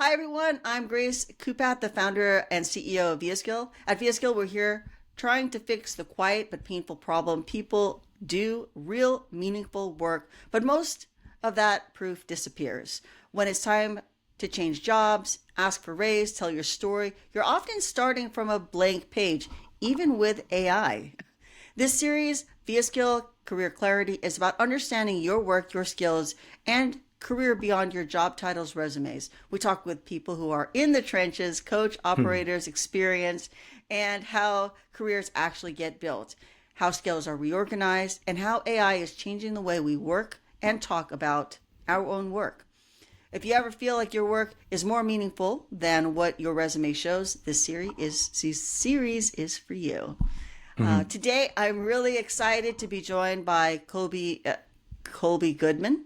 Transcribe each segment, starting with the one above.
Hi, everyone. I'm Grace Kupat, the founder and CEO of ViaSkill. At ViaSkill, we're here trying to fix the quiet but painful problem. People do real, meaningful work, but most of that proof disappears. When it's time to change jobs, ask for raise, tell your story, you're often starting from a blank page, even with AI. This series, ViaSkill Career Clarity, is about understanding your work, your skills, and career beyond your job titles, resumes. We talk with people who are in the trenches, coach, Hmm. operators, experience, and how careers actually get built, how skills are reorganized, and how AI is changing the way we work and talk about our own work. If you ever feel like your work is more meaningful than what your resume shows, this series is for you. Mhm. Today, I'm really excited to be joined by Kolby Goodman.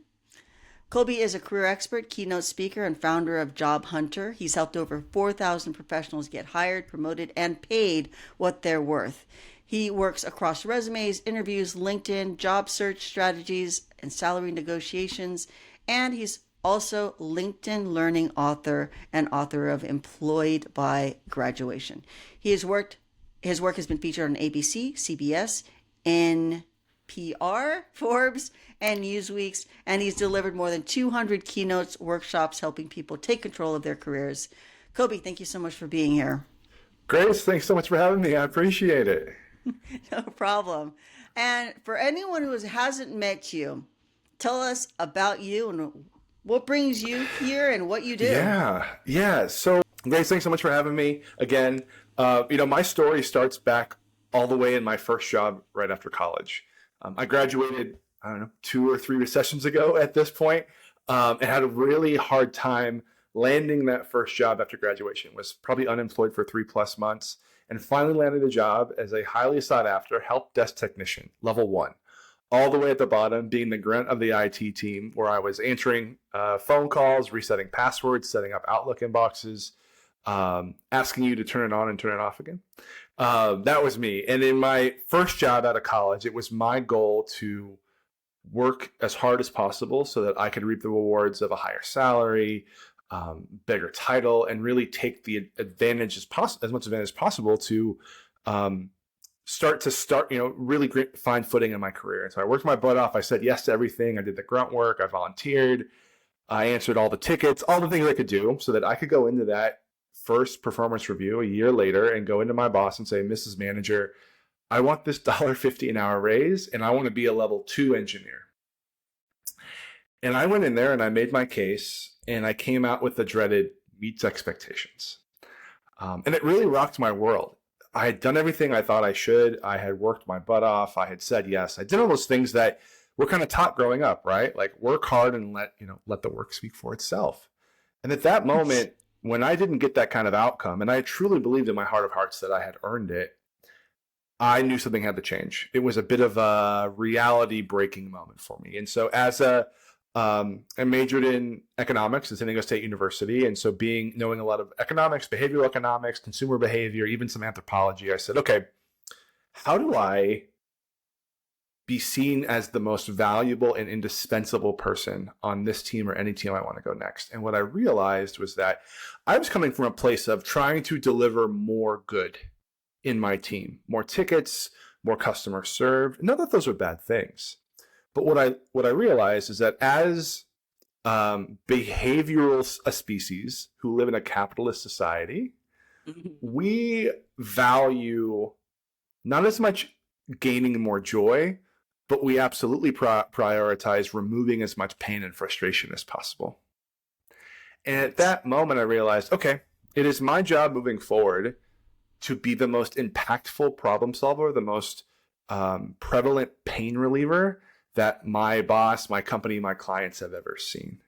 Kolby is a career expert, keynote speaker, and founder of JobHuntr. He's helped over 4,000 professionals get hired, promoted, and paid what they're worth. He works across resumes, interviews, LinkedIn, job search strategies, and salary negotiations. And he's also LinkedIn learning author and author of Employed by Graduation. He has worked His work has been featured on ABC, CBS, NPR, Forbes, and Newsweek's, and he's delivered more than 200 keynotes, workshops, helping people take control of their careers. Kobe, thank you so much for being here. Grace, thanks so much for having me. I appreciate it. No problem. And for anyone who hasn't met you, tell us about you and what brings you here and what you do. Yeah. So, Grace, thanks so much for having me again. My story starts back all the way in my first job right after college. I graduated, I don't know, 2 or 3 recessions ago at this point, and had a really hard time landing that first job after graduation. Was probably unemployed for 3+ months, and finally landed a job as a highly sought after help desk technician, level one, all the way at the bottom, being the grunt of the IT team, where I was answering phone calls, resetting passwords, setting up Outlook inboxes, asking you to turn it on and turn it off again. That was me. And in my first job out of college, it was my goal to work as hard as possible so that I could reap the rewards of a higher salary, bigger title, and really take the advantage as much advantage as possible to um, really great find footing in my career. And so I worked my butt off. I said yes to everything. I did the grunt work. I volunteered. I answered all the tickets, all the things I could do so that I could go into that first performance review a year later and go into my boss and say, Mrs. Manager, I want this $1.50 an hour raise and I want to be a level 2 engineer. And I went in there and I made my case and I came out with the dreaded meets expectations. And it really rocked my world. I had done everything I thought I should. I had worked my butt off. I had said yes. I did all those things that were kind of taught growing up, right? Like work hard and let the work speak for itself. And at that moment, when I didn't get that kind of outcome, and I truly believed in my heart of hearts that I had earned it, I knew something had to change. It was a bit of a reality breaking moment for me. And so I majored in economics at San Diego State University. And so knowing a lot of economics, behavioral economics, consumer behavior, even some anthropology, I said, okay, how do I be seen as the most valuable and indispensable person on this team or any team I want to go next? And what I realized was that I was coming from a place of trying to deliver more good in my team, more tickets, more customer served. Not that those are bad things, but what I realized is that as behavioral a species who live in a capitalist society, we value not as much gaining more joy, but we absolutely prioritize removing as much pain and frustration as possible. And at that moment, I realized, okay, it is my job moving forward to be the most impactful problem solver, the most prevalent pain reliever that my boss, my company, my clients have ever seen.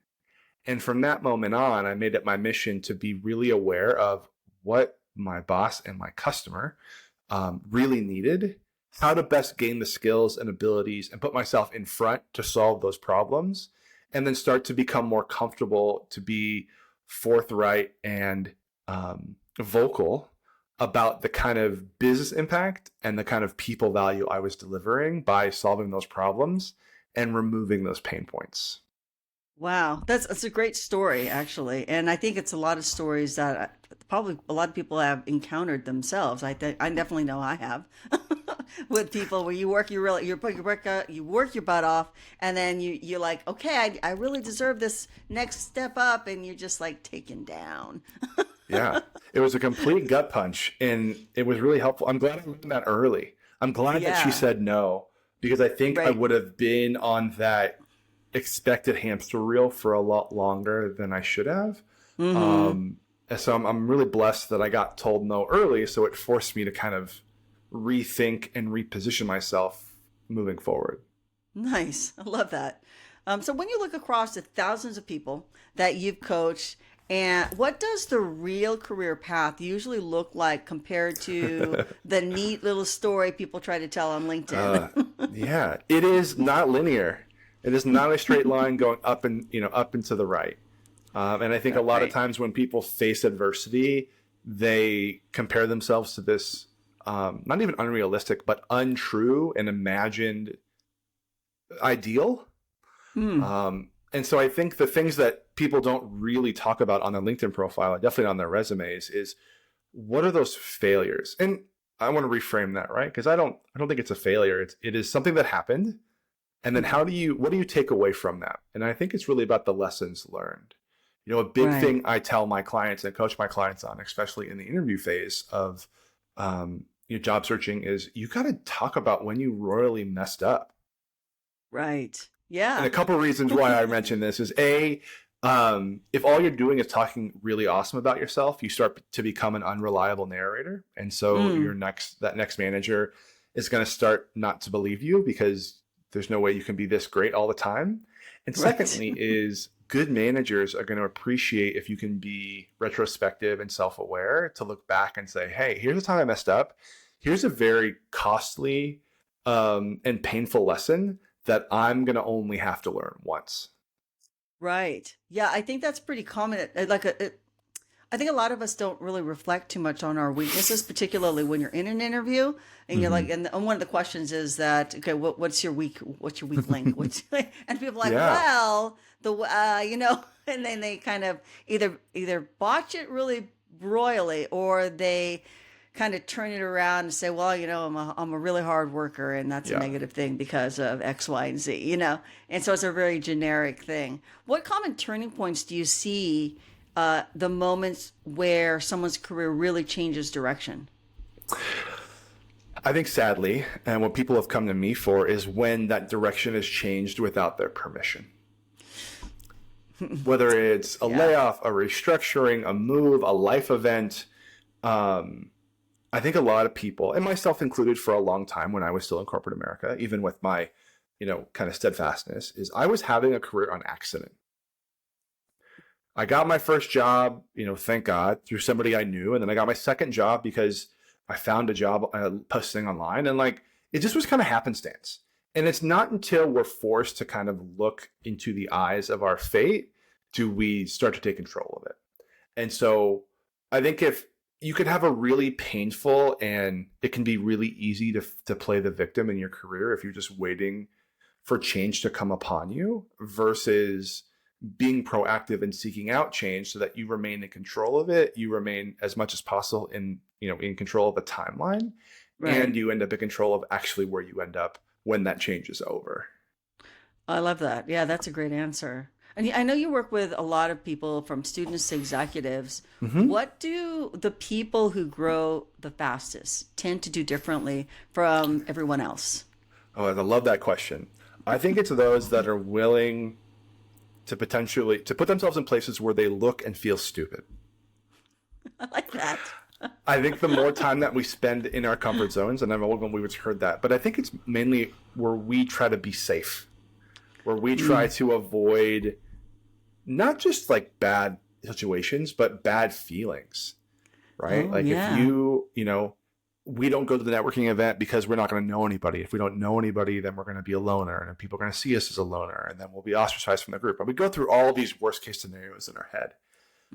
And from that moment on, I made it my mission to be really aware of what my boss and my customer really needed, how to best gain the skills and abilities and put myself in front to solve those problems, and then start to become more comfortable to be forthright and vocal about the kind of business impact and the kind of people value I was delivering by solving those problems and removing those pain points. Wow, that's a great story, actually, and I think it's a lot of stories that probably a lot of people have encountered themselves. I definitely know I have with people where you work you work your butt off, and then you're like, okay, I really deserve this next step up, and you're just like taken down. Yeah. It was a complete gut punch and it was really helpful. I'm glad I learned that early. I'm glad that she Yeah, said no because I think I right. would have been on that expected hamster wheel for a lot longer than I should have. Mm-hmm. Um, and so I'm really blessed that I got told no early. So it forced me to kind of rethink and reposition myself moving forward. Nice. I love that. So when you look across the thousands of people that you've coached, and what does the real career path usually look like compared to the neat little story people try to tell on LinkedIn? Uh, yeah, it is not linear. It is not a straight line going up and up and to the right. And I think a lot of Right. times when people face adversity, they compare themselves to this not even unrealistic, but untrue and imagined ideal. Hmm. And so I think the things that people don't really talk about on their LinkedIn profile, and definitely on their resumes, is what are those failures? And I want to reframe that, right? Because I don't think it's a failure. It is something that happened. And then what do you take away from that? And I think it's really about the lessons learned. A big Right. thing I tell my clients and coach my clients on, especially in the interview phase of job searching, is you got to talk about when you royally messed up. Right. And Yeah. a couple of reasons why I mention this is if all you're doing is talking really awesome about yourself, you start to become an unreliable narrator, and so Mm. that next manager is going to start not to believe you because there's no way you can be this great all the time. And Right. secondly, is good managers are going to appreciate if you can be retrospective and self-aware to look back and say, "Hey, here's the time I messed up. Here's a very costly and painful lesson that I'm going to only have to learn once." Right. Yeah, I think that's pretty common. I think a lot of us don't really reflect too much on our weaknesses, particularly when you're in an interview and you're like, Hmm. and one of the questions is that, okay, what's your weak link? And people are like, Yeah. well, and then they kind of either botch it really royally or they kind of turn it around and say, well, I'm a really hard worker and that's a Yeah. negative thing because of X, Y, and Z, And so it's a very generic thing. What common turning points do you see the moments where someone's career really changes direction? I think sadly, and what people have come to me for is when that direction is changed without their permission. Whether it's a Yeah. layoff, a restructuring, a move, a life event. Um, I think a lot of people, and myself included for a long time when I was still in corporate America, even with my, kind of steadfastness, is I was having a career on accident. I got my first job, thank God, through somebody I knew. And then I got my second job because I found a job posting online. And like, it just was kind of happenstance. And it's not until we're forced to kind of look into the eyes of our fate do we start to take control of it. And so I think if you could have a really painful and it can be really easy to play the victim in your career if you're just waiting for change to come upon you versus being proactive and seeking out change so that you remain in control of it, you remain as much as possible in control of the timeline, and Right. you end up in control of actually where you end up when that change is over. I love that. Yeah, that's a great answer. And I know you work with a lot of people from students to executives. Mm-hmm. What do the people who grow the fastest tend to do differently from everyone else? Oh, I love that question. I think it's those that are willing to potentially to put themselves in places where they look and feel stupid. I like that. I think the more time that we spend in our comfort zones, and I've always heard that, but I think it's mainly where we try to be safe, where we try Mm. to avoid not just like bad situations, but bad feelings, right? Oh, Like if yeah. we don't go to the networking event because we're not going to know anybody. If we don't know anybody, then we're going to be a loner, and then people are going to see us as a loner, and then we'll be ostracized from the group. And we go through all these worst case scenarios in our head.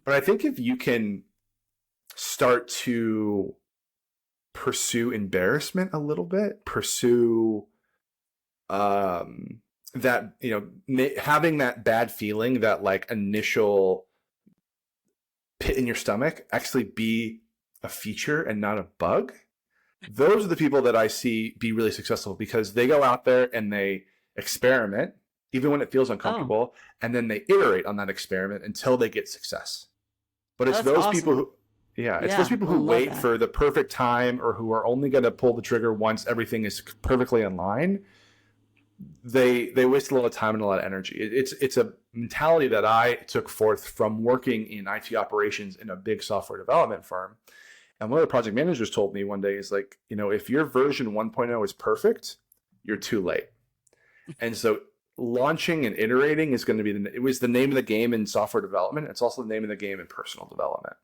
But I think if you can start to pursue embarrassment a little bit, pursue that, having that bad feeling, that like initial pit in your stomach, actually be a feature and not a bug. Those are the people that I see be really successful, because they go out there and they experiment, even when it feels uncomfortable, and then they iterate on that experiment until they get success. But it's those people who, it's those people who wait for the perfect time, or who are only going to pull the trigger once everything is perfectly in line. They waste a lot of time and a lot of energy. It's a mentality that I took forth from working in IT operations in a big software development firm. And one of the project managers told me one day is like, if your version 1.0 is perfect, you're too late. And so launching and iterating is going to be it was the name of the game in software development. It's also the name of the game in personal development.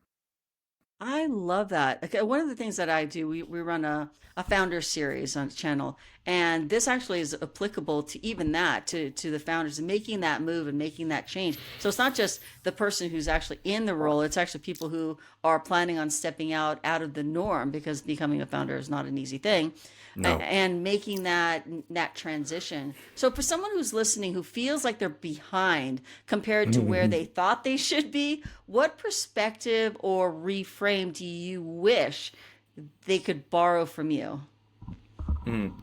I love that. Okay, one of the things that I do, we run a founder series on the channel, and this actually is applicable to even that, to the founders, and making that move and making that change. So it's not just the person who's actually in the role, it's actually people who are planning on stepping out of the norm, because becoming a founder is not an easy thing. No. And making that transition. So for someone who's listening who feels like they're behind compared to where they thought they should be, what perspective or reframe do you wish they could borrow from you?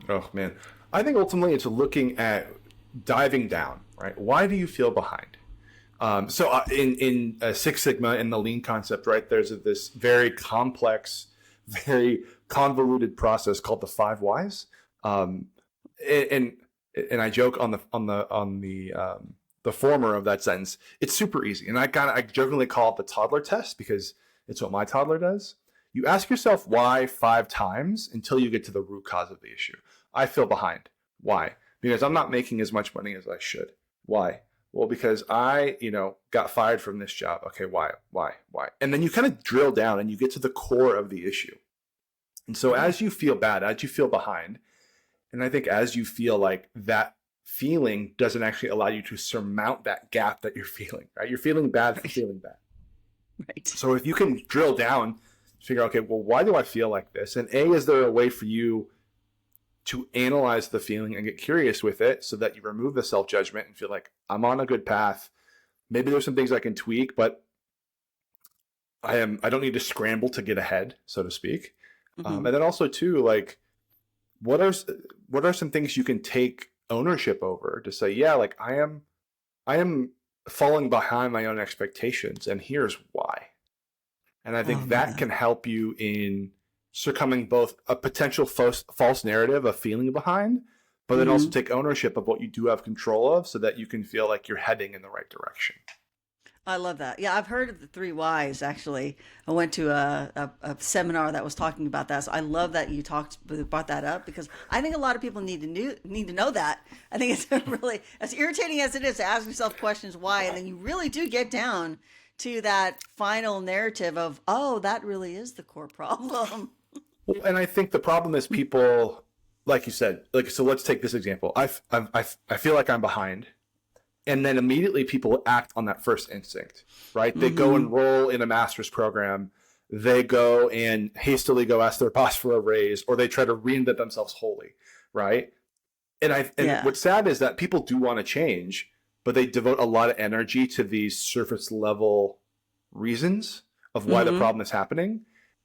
Oh man, I think ultimately it's looking at diving down, right? Why do you feel behind? So in Six Sigma, in the lean concept, right, there's this very complex, very convoluted process called the 5 whys. And I joke on the former of that sentence. It's super easy, and I jokingly call it the toddler test, because it's what my toddler does. You ask yourself why 5 times until you get to the root cause of the issue. I feel behind. Why? Because I'm not making as much money as I should. Why? Well, because I, got fired from this job. Okay, why? And then you kind of drill down and you get to the core of the issue. And so as you feel bad, as you feel behind, and I think as you feel like that feeling doesn't actually allow you to surmount that gap that you're feeling, right? You're feeling bad for feeling bad. Right. So if you can drill down, figure, okay, well, why do I feel like this? And is there a way for you to analyze the feeling and get curious with it, so that you remove the self-judgment and feel like, I'm on a good path. Maybe there's some things I can tweak, but I don't need to scramble to get ahead, so to speak. And then also too, like, what are some things you can take ownership over to say, yeah, like I am falling behind my own expectations, and here's why. And I think that can help you in succumbing both a potential false narrative of feeling behind, but then also take ownership of what you do have control of, so that you can feel like you're heading in the right direction. I love that. Yeah, I've heard of the 3 whys, actually. I went to a seminar that was talking about that. So I love that you brought that up, because I think a lot of people need to know that. I think it's really, as irritating as it is to ask yourself questions why, and then you really do get down to that final narrative of, oh, that really is the core problem. Well, and I think the problem is people, like you said, like, so let's take this example. I feel like I'm behind. And then immediately people act on that first instinct, right? They go enroll in a master's program. They go and hastily go ask their boss for a raise, or they try to reinvent themselves wholly, right? And what's sad is that people do want to change, but they devote a lot of energy to these surface level reasons of why the problem is happening.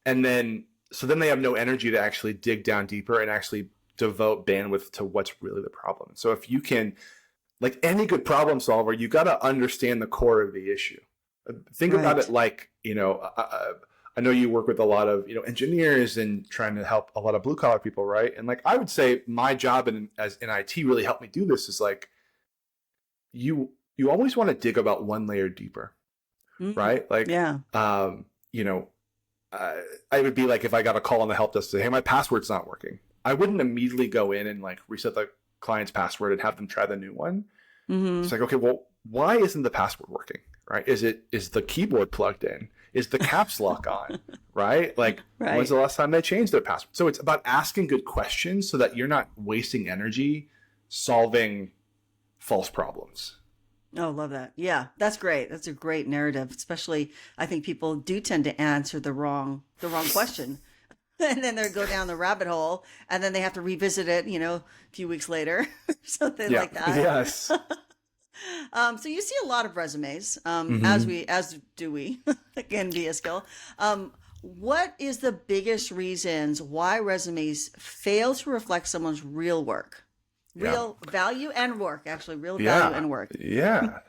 And then they have no energy to actually dig down deeper and actually devote bandwidth to what's really the problem. So if you can, like any good problem solver, you got to understand the core of the issue. Think about it like, I know you work with a lot of, engineers and trying to help a lot of blue collar people, right? And like, I would say my job in IT really helped me do this is like, you always want to dig about one layer deeper, right? Like, I would be like, if I got a call on the help desk to say, hey, my password's not working, I wouldn't immediately go in and like reset the client's password and have them try the new one. It's like, okay, well, why isn't the password working, right? Is the keyboard plugged in? Is the caps lock on, right? Like, when's the last time they changed their password? So it's about asking good questions so that you're not wasting energy solving false problems. Oh, love that. Yeah, that's great. That's a great narrative, especially I think people do tend to answer the wrong question. and then they go down the rabbit hole, and then they have to revisit it, a few weeks later, something Yeah. like that. Yes. So you see a lot of resumes, Hmm. as do we, again, ViaSkill. What is the biggest reasons why resumes fail to reflect someone's real work, Yeah. real value and work, actually, real value Yeah. and work? Yeah.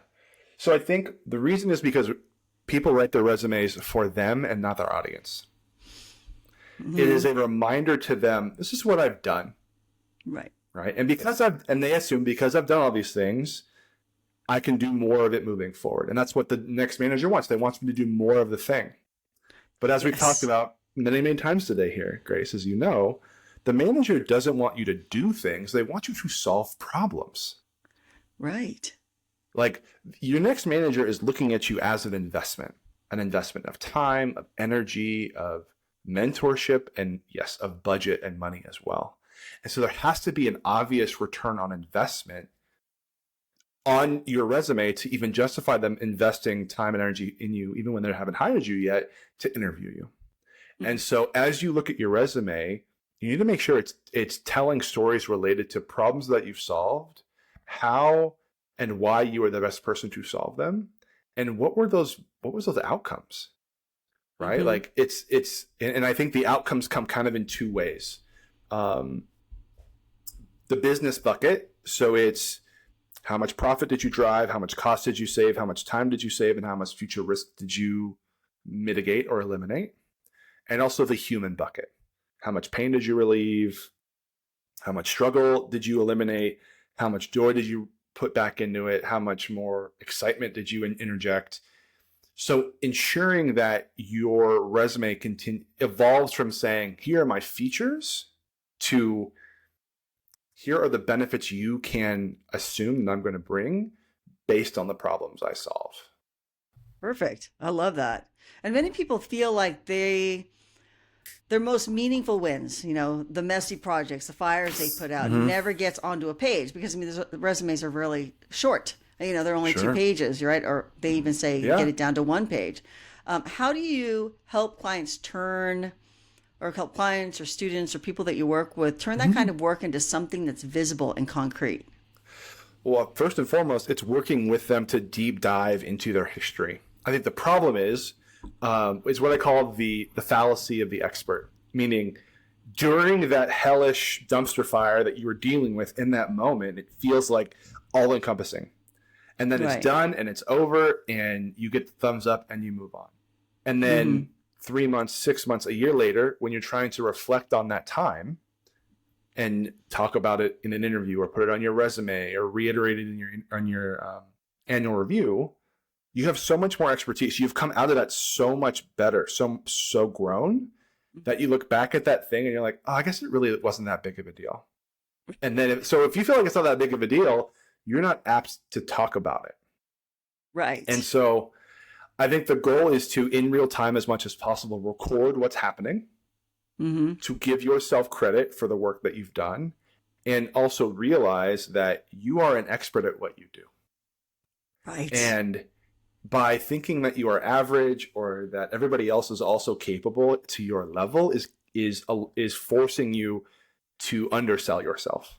So I think the reason is because people write their resumes for them and not their audience. It is a reminder to them, this is what I've done, Right. right? And they assume because I've done all these things, I can do more of it moving forward. And that's what the next manager wants. They want me to do more of the thing. But as we've talked Yes. about many, many times today here, Grace, as you know, the manager doesn't want you to do things. They want you to solve problems. Right. Like your next manager is looking at you as an investment of time, of energy, of mentorship, and yes, of budget and money as well. And so there has to be an obvious return on investment on your resume to even justify them investing time and energy in you, even when they haven't hired you yet, to interview you. And so as you look at your resume, you need to make sure it's telling stories related to problems that you've solved, how and why you are the best person to solve them, and what was those outcomes, right? Mm-hmm. Like and I think the outcomes come kind of in two ways. Um, the business bucket, so it's how much profit did you drive, how much cost did you save, how much time did you save, and how much future risk did you mitigate or eliminate? And also the human bucket. How much pain did you relieve? How much struggle did you eliminate? How much joy did you put back into it? How much more excitement did you interject? So ensuring that your resume evolves from saying, here are my features, to here are the benefits you can assume that I'm going to bring based on the problems I solve. Perfect. I love that. And many people feel like their most meaningful wins, the messy projects, the fires they put out, Mm-hmm. never gets onto a page because the resumes are really short. They're only two Sure. pages, right? Or they even say get Yeah. it down to one page. How do you help help clients or students or people that you work with turn that kind Mm-hmm. of work into something that's visible and concrete? Well, first and foremost, it's working with them to deep dive into their history. I think the problem is what I call the fallacy of the expert, meaning during that hellish dumpster fire that you were dealing with in that moment, it feels like all encompassing. And then it's Right. done and it's over and you get the thumbs up and you move on. And Mm-hmm. then 3 months, 6 months, a year later, when you're trying to reflect on that time, and talk about it in an interview or put it on your resume or reiterate it in your annual review, you have so much more expertise. You've come out of that so much better, so grown, that you look back at that thing and you're like, oh, I guess it really wasn't that big of a deal. And then if you feel like it's not that big of a deal, you're not apt to talk about it. And Right. so I think the goal is to, in real time as much as possible, record what's happening, Mm-hmm. to give yourself credit for the work that you've done, and also realize that you are an expert at what you do. Right. And by thinking that you are average or that everybody else is also capable to your level is forcing you to undersell yourself.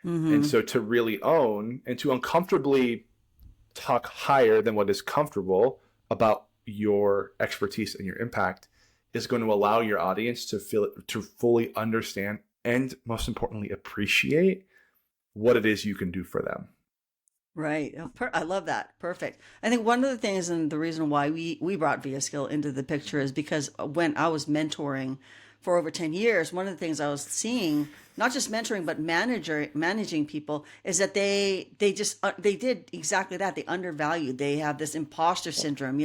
And Mm-hmm. so to really own and to uncomfortably talk higher than what is comfortable about your expertise and your impact is going to allow your audience to fully understand and, most importantly, appreciate what it is you can do for them. Right. I love that. Perfect. I think one of the things and the reason why we brought ViaSkill into the picture is because when I was mentoring for over 10 years, one of the things I was seeing, not just mentoring, but managing people, is that they did exactly that. They undervalued. They have this imposter syndrome,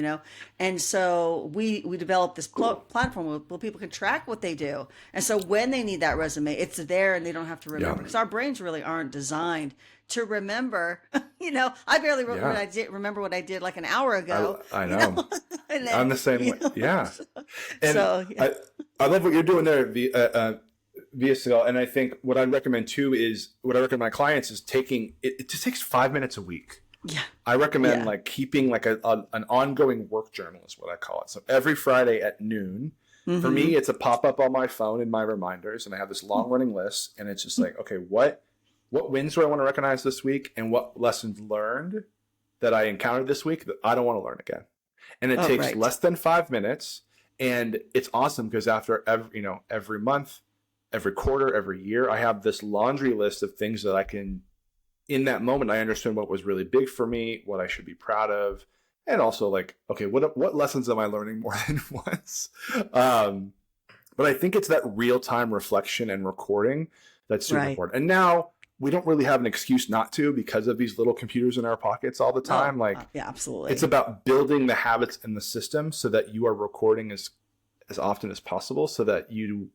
And so we developed this platform where people can track what they do. And so when they need that resume, it's there and they don't have to remember, Yeah. because our brains really aren't designed to remember. I barely Yeah. remember what I did like an hour ago. I know. And then I'm the same way. Yeah. And so yeah. I love what you're doing there via Sil. And I think what I recommend too is what I recommend my clients is taking it just takes 5 minutes a week. Yeah. I recommend Yeah. like keeping like an ongoing work journal is what I call it. So every Friday at noon, For me, Mm-hmm. it's a pop-up on my phone in my reminders, and I have this long running list, and it's just like, okay, what wins do I want to recognize this week, and what lessons learned that I encountered this week that I don't want to learn again. And it Oh, takes right. less than 5 minutes, and it's awesome because after every month, every quarter, every year, I have this laundry list of things that I can, in that moment, I understand what was really big for me, what I should be proud of, and also like, okay, what lessons am I learning more than once? Um, but I think it's that real time reflection and recording that's super Right. important. And now we don't really have an excuse not to because of these little computers in our pockets all the Oh, time. Like yeah, it's absolutely. about building the habits in the system so that you are recording as often as possible so that you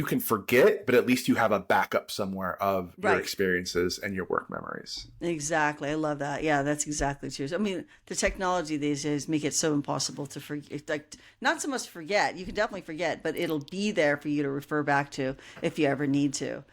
can forget, but at least you have a backup somewhere of your Right. experiences and your work memories. Exactly. I love that. Yeah, that's exactly true. I mean, the technology these days make it so impossible to forget. Like, not so much forget. You can definitely forget, but it'll be there for you to refer back to if you ever need to.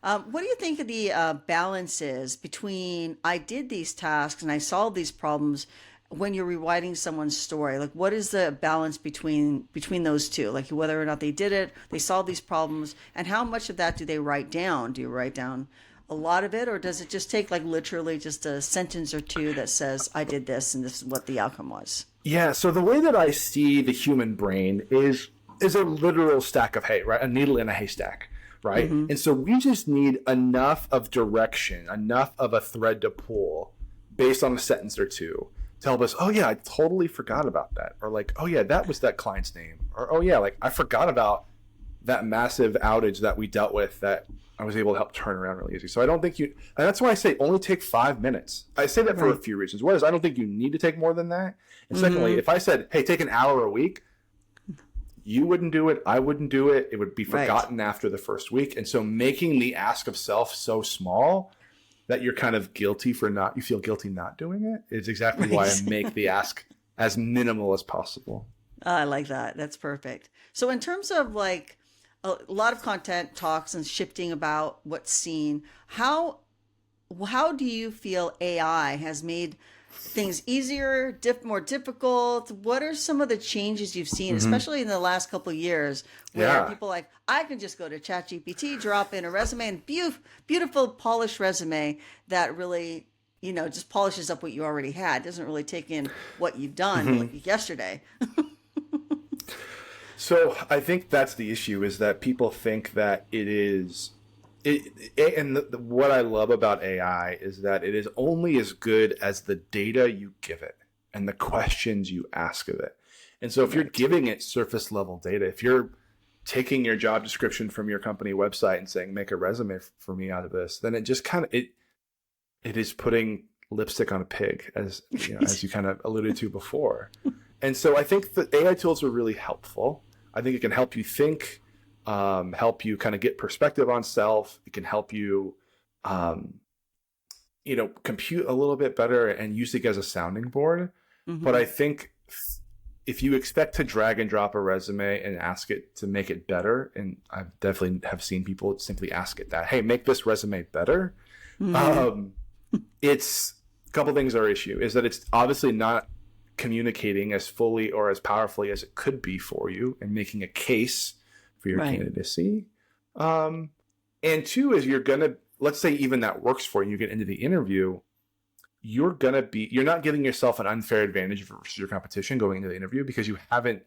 What do you think of the balance is between I did these tasks and I solved these problems when you're rewriting someone's story? Like, what is the balance between those two? Like, whether or not they did it, they solved these problems, and how much of that do they write down? Do you write down a lot of it, or does it just take like literally just a sentence or two that says I did this and this is what the outcome was? Yeah. So the way that I see the human brain is a literal stack of hay, right? A needle in a haystack, right? Mm-hmm. And so we just need enough of direction, enough of a thread to pull based on a sentence or two to help us, oh yeah, I totally forgot about that. Or like, oh yeah, that was that client's name. Or oh yeah, like I forgot about that massive outage that we dealt with that I was able to help turn around really easy. So I don't think and that's why I say only take 5 minutes. I say that for a Right. few reasons. One is I don't think you need to take more than that. And secondly, Mm-hmm. if I said, hey, take an hour a week, you wouldn't do it. I wouldn't do it. It would be Right. forgotten after the first week. And so making the ask of self so small that you're kind of you feel guilty not doing it is exactly why I Right. make the ask as minimal as possible. I like that. That's perfect. So, in terms of like a lot of content talks and shifting about what's seen, how do you feel AI has made things easier, more difficult? What are some of the changes you've seen, Mm-hmm. especially in the last couple of years, where Yeah. people like I can just go to ChatGPT, drop in a resume, and beautiful, polished resume that really just polishes up what you already had. Doesn't really take in what you've done Mm-hmm. like yesterday. So I think that's the issue is that people think that what I love about AI is that it is only as good as the data you give it and the questions you ask of it. And so if you're Right. giving it surface level data, if you're taking your job description from your company website and saying, make a resume for me out of this, then it just kind of, it is putting lipstick on a pig as you kind of alluded to before. And so I think that AI tools are really helpful. I think it can help you think, help you kind of get perspective on self. It can help you, um, compute a little bit better and use it as a sounding board. But Mm-hmm. I think if you expect to drag and drop a resume and ask it to make it better, and I definitely have seen people simply ask it that, hey, make this resume better. Mm-hmm. Um, it's a couple things are issue is that it's obviously not communicating as fully or as powerfully as it could be for you and making a case for your Right. candidacy. Um, and two is let's say even that works for you, you get into the interview, you're not giving yourself an unfair advantage versus your competition going into the interview because you haven't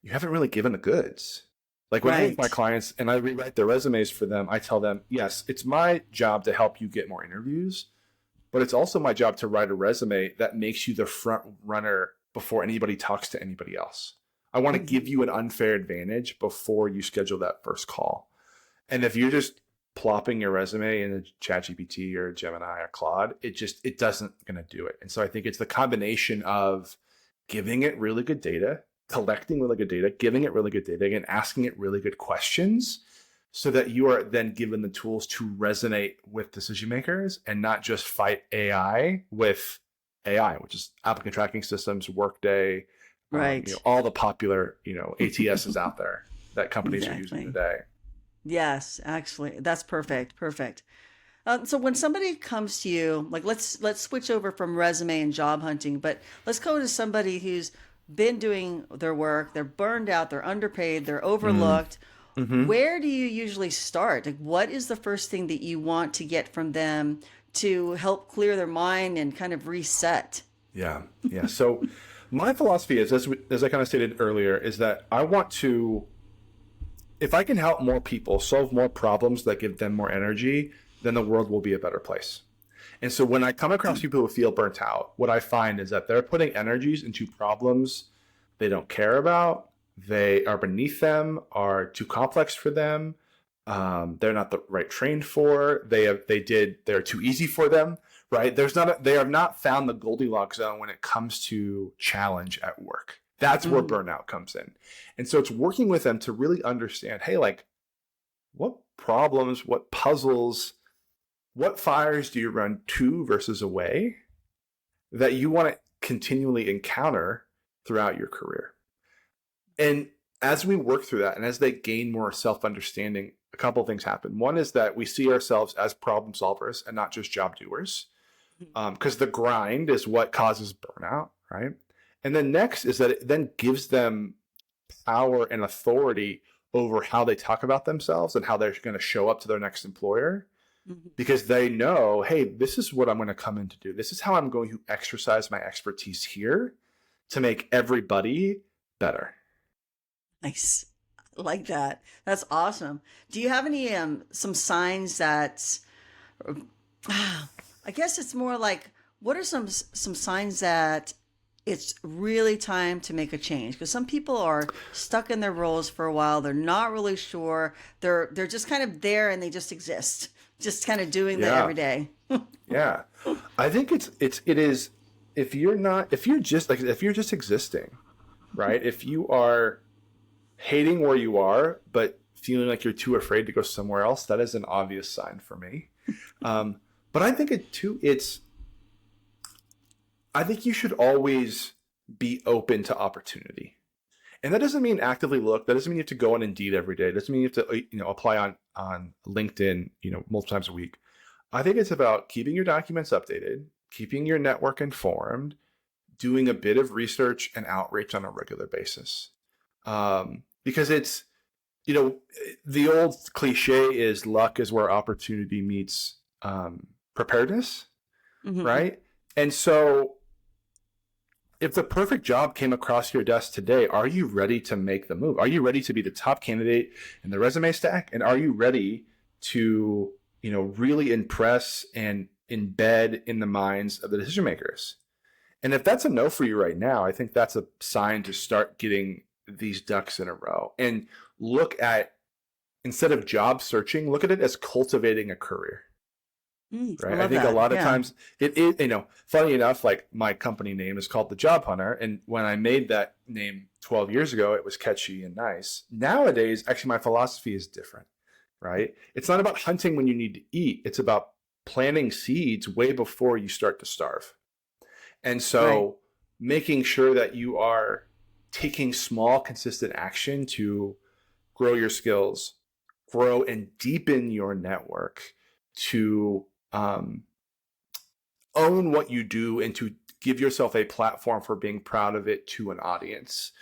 really given the goods. Like when I meet my Right. clients and I rewrite their resumes for them, I tell them, yes, it's my job to help you get more interviews, but it's also my job to write a resume that makes you the front runner before anybody talks to anybody else. I want to give Mm-hmm. you an unfair advantage before you schedule that first call. And if you're just plopping your resume in a ChatGPT or Gemini or Claude, it doesn't gonna do it. And so I think it's the combination of giving it really good data, collecting really good data, giving it really good data, and asking it really good questions so that you are then given the tools to resonate with decision makers and not just fight AI with AI, which is applicant tracking systems, Workday, Right. all the popular, ATSs out there that companies are using Exactly. today. Yes, actually, that's perfect. Perfect. So when somebody comes to you, like let's switch over from resume and job hunting, but let's go to somebody who's been doing their work, they're burned out, they're underpaid, they're Mm. overlooked. Mm-hmm. Where do you usually start? Like, what is the first thing that you want to get from them to help clear their mind and kind of reset? Yeah. Yeah. So my philosophy is, as I kind of stated earlier, is that I want to, if I can help more people solve more problems that give them more energy, then the world will be a better place. And so when I come across people who feel burnt out, what I find is that they're putting energies into problems they don't care about, they are beneath them, are too complex for them, they're not the right trained for, they're too easy for them, right? They have not found the Goldilocks zone when it comes to challenge at work. That's where Mm-hmm. burnout comes in. And so it's working with them to really understand, hey, like, what problems, what puzzles, what fires do you run to versus away that you want to continually encounter throughout your career? And as we work through that and as they gain more self-understanding, a couple of things happen. One is that we see ourselves as problem solvers and not just job doers, because the grind is what causes burnout, right? And then next is that it then gives them power and authority over how they talk about themselves and how they're going to show up to their next employer, Mm-hmm. because they know, hey, this is what I'm going to come in to do. This is how I'm going to exercise my expertise here to make everybody better. Nice. I like that. That's awesome. Do you have any some signs that I guess it's more like what are some signs that it's really time to make a change? Because some people are stuck in their roles for a while. They're not really sure. They're just kind of there and they just exist, just kind of doing the Yeah. everyday. Yeah. I think it is, if you're just existing, right? If you are hating where you are, but feeling like you're too afraid to go somewhere else, that is an obvious sign for me. But I think I think you should always be open to opportunity. And that doesn't mean actively look. That doesn't mean you have to go on Indeed every day. It doesn't mean you have to, apply on LinkedIn, multiple times a week. I think it's about keeping your documents updated, keeping your network informed, doing a bit of research and outreach on a regular basis. Because the old cliche is luck is where opportunity meets preparedness, Hmm. right? And so if the perfect job came across your desk today, are you ready to make the move? Are you ready to be the top candidate in the resume stack? And are you ready to, really impress and embed in the minds of the decision makers? And if that's a no for you right now, I think that's a sign to start getting these ducks in a row and look at, instead of job searching, look at it as cultivating a career. I Right. I love think a that. lot of Yeah. times it is, funny enough, like my company name is called the JobHuntr. And when I made that name 12 years ago, it was catchy and nice. Nowadays, actually, my philosophy is different, right? It's not about hunting when you need to eat. It's about planting seeds way before you start to starve. And Right. so making sure that you are taking small, consistent action to grow your skills, grow and deepen your network, to own what you do, and to give yourself a platform for being proud of it to an audience.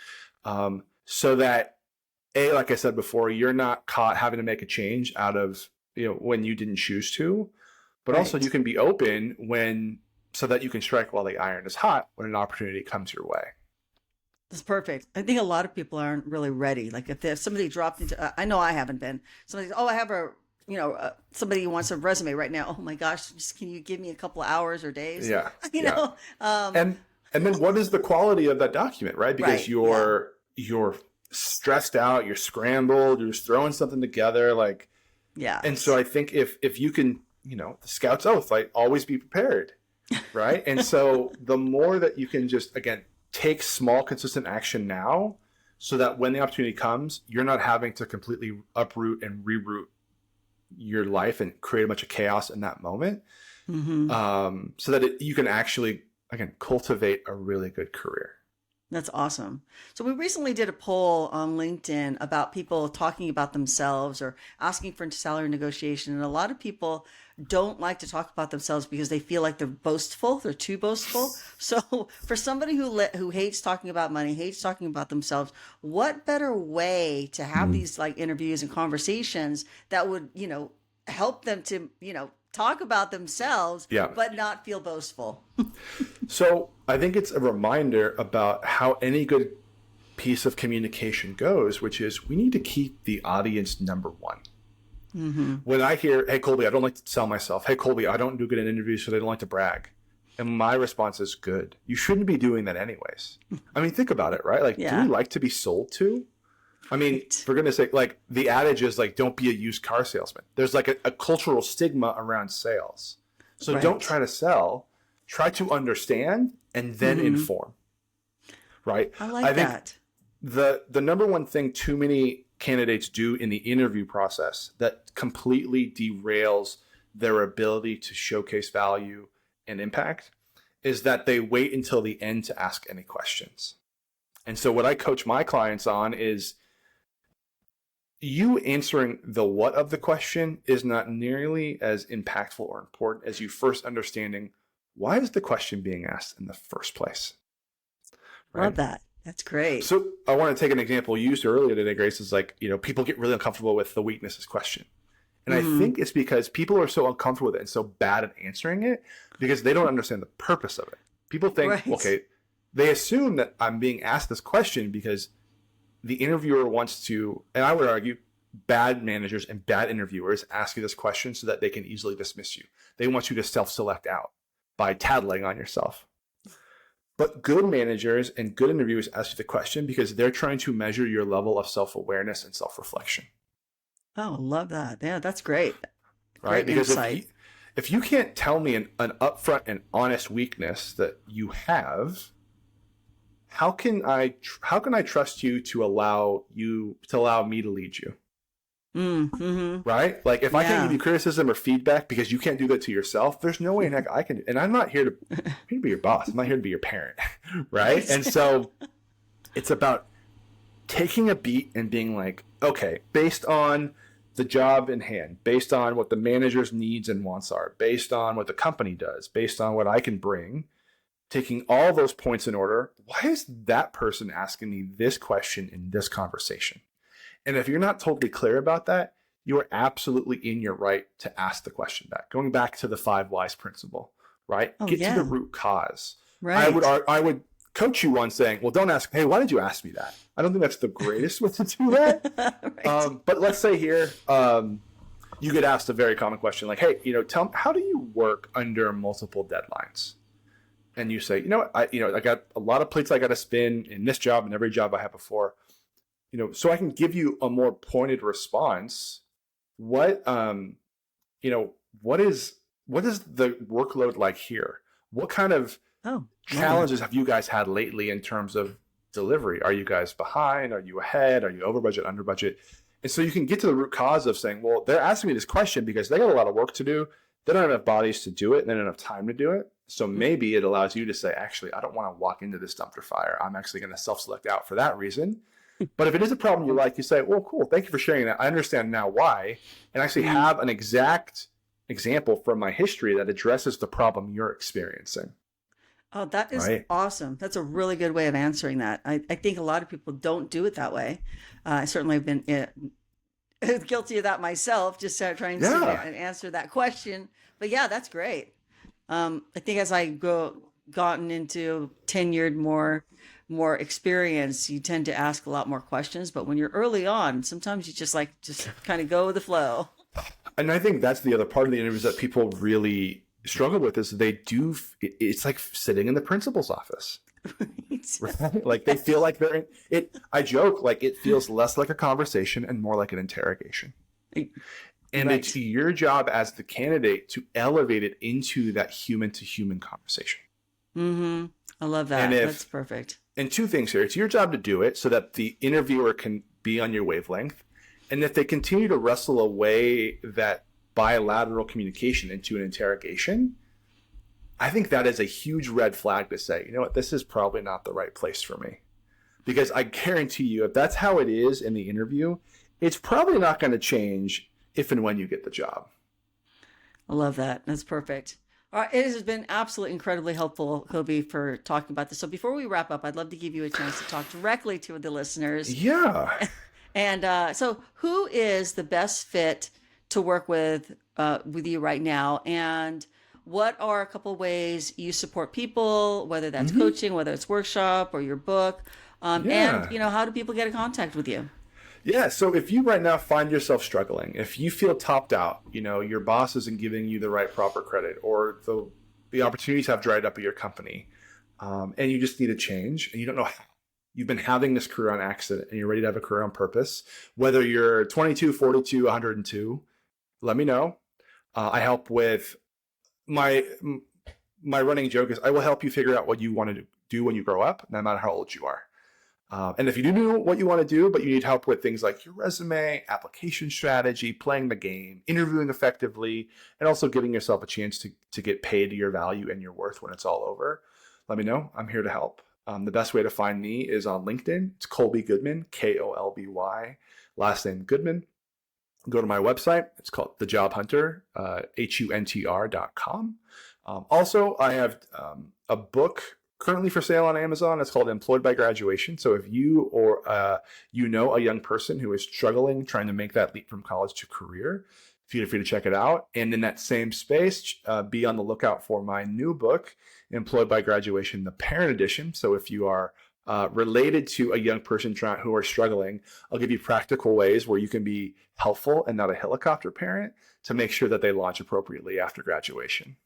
So that, like I said before, you're not caught having to make a change out of, when you didn't choose to, but also you Right. can be open so that you can strike while the iron is hot when an opportunity comes your way. That's perfect. I think a lot of people aren't really ready. Like if somebody dropped into, I know I haven't been. Somebody, oh, I have somebody wants a resume right now. Oh my gosh, just can you give me a couple of hours or days? Yeah. You Yeah. know, And then what is the quality of that document, right? Because right? Yeah, you're stressed out, you're scrambled, you're just throwing something together, like. And so yes, I think if you can, the scout's oath, like, always be prepared, right? And so the more that you can just, again, take small consistent action now, so that when the opportunity comes, you're not having to completely uproot and reroute your life and create a bunch of chaos in that moment, hmm so that you can actually, again, cultivate a really good career. That's awesome. So we recently did a poll on LinkedIn about people talking about themselves or asking for salary negotiation. And a lot of people don't like to talk about themselves because they feel like they're boastful, they're too boastful. So for somebody who hates talking about money, hates talking about themselves, what better way to have Mm. these like interviews and conversations that would, help them to, talk about themselves, Yeah. but not feel boastful? So I think it's a reminder about how any good piece of communication goes, which is we need to keep the audience number one. Mm-hmm. When I hear, hey, Kolby, I don't like to sell myself. Hey, Kolby, I don't do good in interviews, so they don't like to brag. And my response is good. You shouldn't be doing that anyways. I mean, think about it, right? Like, do Yeah. we like to be sold to? I mean, Right. for goodness sake, like the adage is like, don't be a used car salesman. There's like a cultural stigma around sales. So Right. don't try to sell, try to understand and then inform, right? I like think that. the number one thing too many candidates do in the interview process that completely derails their ability to showcase value and impact is that they wait until the end to ask any questions. And so what I coach my clients on is you answering the what of the question is not nearly as impactful or important as you first understanding why is the question being asked in the first place. Right? Love that. That's great. So I want to take an example you used earlier today, Grace, is like, people get really uncomfortable with the weaknesses question. And I think it's because people are so uncomfortable with it and so bad at answering it because they don't understand the purpose of it. People think, Right. okay, they assume that I'm being asked this question because the interviewer wants to, and I would argue, bad managers and bad interviewers ask you this question so that they can easily dismiss you. They want you to self-select out by tattling on yourself. But good managers and good interviewers ask you the question because they're trying to measure your level of self-awareness and self-reflection. Oh, love that. Yeah, that's great. Right? Great Because insight. if you can't tell me an upfront and honest weakness that you have, how can I trust you to allow me to lead you? Mm-hmm. Right? Like if I can't Yeah. give you criticism or feedback because you can't do that to yourself, there's no way in heck I can. And I'm not here to be your boss. I'm not here to be your parent. Right? And so it's about taking a beat and being like, okay, based on the job in hand, based on what the manager's needs and wants are, based on what the company does, based on what I can bring, taking all those points in order, why is that person asking me this question in this conversation? And if you're not totally clear about that, you are absolutely in your right to ask the question back. Going back to the 5 whys principle, right? Oh, Get yeah. to the root cause. Right. I would coach you on saying, well, don't ask, hey, why did you ask me that? I don't think that's the greatest way to do that. Right. But let's say here, you get asked a very common question like, hey, tell me, how do you work under multiple deadlines? And you say, I got a lot of plates I got to spin in this job and every job I had before. So I can give you a more pointed response. What is the workload like here? What kind of challenges have you guys had lately in terms of delivery? Are you guys behind? Are you ahead? Are you over budget, under budget? And so you can get to the root cause of saying, well, they're asking me this question because they got a lot of work to do. They don't have enough bodies to do it. And they don't have enough time to do it. So maybe it allows you to say, actually, I don't want to walk into this dumpster fire. I'm actually going to self-select out for that reason. But if it is a problem you like, you say, well, cool. Thank you for sharing that. I understand now why. And actually have an exact example from my history that addresses the problem you're experiencing. Oh, that is Right. awesome. That's a really good way of answering that. I think a lot of people don't do it that way. I certainly have been guilty of that myself, just trying to sit there and answer that question. But yeah, that's great. I think as I gotten into tenured more experience, you tend to ask a lot more questions. But when you're early on, sometimes you just kind of go with the flow. And I think that's the other part of the interviews that people really struggle with is it's like sitting in the principal's office. Right? Like they feel like they're in it. I joke, like it feels less like a conversation and more like an interrogation. And Right. it's your job as the candidate to elevate it into that human to human conversation. Mm-hmm. I love that. That's perfect. And 2 things here. It's your job to do it so that the interviewer can be on your wavelength. And if they continue to wrestle away that bilateral communication into an interrogation, I think that is a huge red flag to say, you know what, this is probably not the right place for me. Because I guarantee you, if that's how it is in the interview, it's probably not going to change if and when you get the job. I love that. That's perfect. All right, it has been absolutely incredibly helpful, Kolby, for talking about this. So before we wrap up, I'd love to give you a chance to talk directly to the listeners. Yeah. And so who is the best fit to work with you right now? And what are a couple ways you support people, whether that's coaching, whether it's workshop or your book? And, how do people get in contact with you? Yeah, so if you right now find yourself struggling, if you feel topped out, your boss isn't giving you the right proper credit, or the opportunities have dried up at your company, and you just need a change and you don't know how. You've been having this career on accident and you're ready to have a career on purpose. Whether you're 22, 42, 102, let me know. I help with my running joke is I will help you figure out what you want to do when you grow up, no matter how old you are. And if you do know what you want to do, but you need help with things like your resume, application strategy, playing the game, interviewing effectively, and also giving yourself a chance to get paid your value and your worth when it's all over, let me know. I'm here to help. The best way to find me is on LinkedIn. It's Kolby Goodman, Kolby, last name Goodman. Go to my website. It's called the JobHuntr, HUNTR.com. Also, I have a book currently for sale on Amazon. It's called Employed by Graduation. So if you or a young person who is struggling, trying to make that leap from college to career, feel free to check it out. And in that same space, be on the lookout for my new book, Employed by Graduation, the Parent Edition. So if you are related to a young person who are struggling, I'll give you practical ways where you can be helpful and not a helicopter parent to make sure that they launch appropriately after graduation.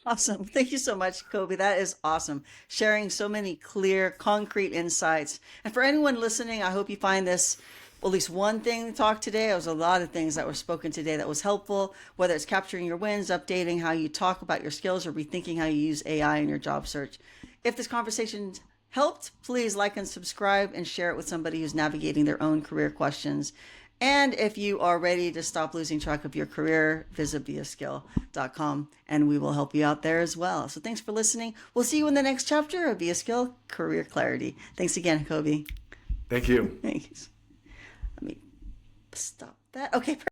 Awesome. Thank you so much, Kolby. That is awesome. Sharing so many clear, concrete insights. And for anyone listening, I hope you find this, at least one thing to talk today. There was a lot of things that were spoken today that was helpful, whether it's capturing your wins, updating how you talk about your skills, or rethinking how you use AI in your job search. If this conversation helped, please like and subscribe and share it with somebody who's navigating their own career questions. And if you are ready to stop losing track of your career, visit ViaSkill.com and we will help you out there as well. So thanks for listening. We'll see you in the next chapter of ViaSkill Career Clarity. Thanks again, Kolby. Thank you. Thanks. Let me stop that. Okay, perfect.